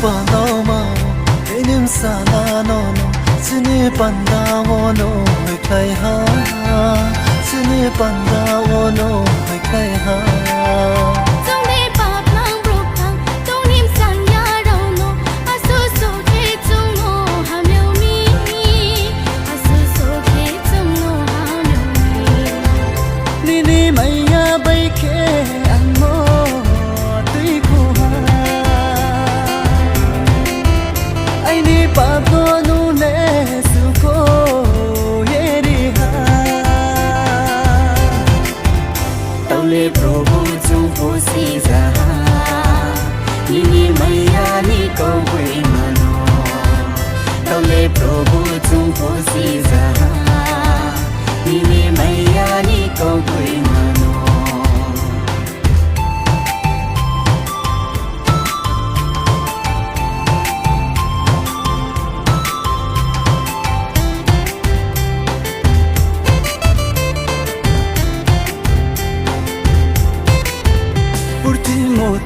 pandauma enim sana no no sini pandawo no hoi khai ha sini pandawo no hoi khai ha Prabhu chung phosi za Nini maya ni kong kwe mano Taule Prabhu chung phosi za Nini maya ni kong kwe mano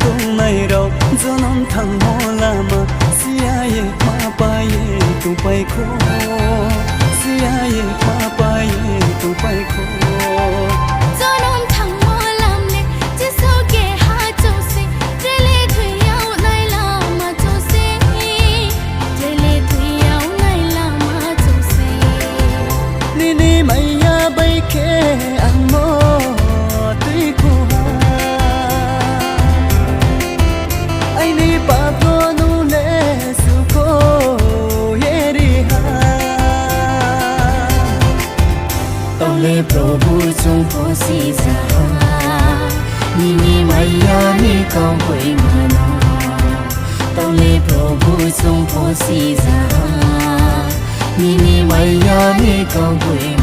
tung này đâu do non thằng mò làm sia ye ma pa ye tu pai kho sia ye ma pa ye tu pai kho do non thằng mò làm ne chỉ số kẻ ha châu se để lê thủy áo này là mà châu se để lê thủy áo này là mà châu se ni ni mai ya bai ke ang mo tui khu Taule Prabhu chung phosi za Nini maya ni kong kwe mano Taule Prabhu chung phosi za Nini maya ni kong kwe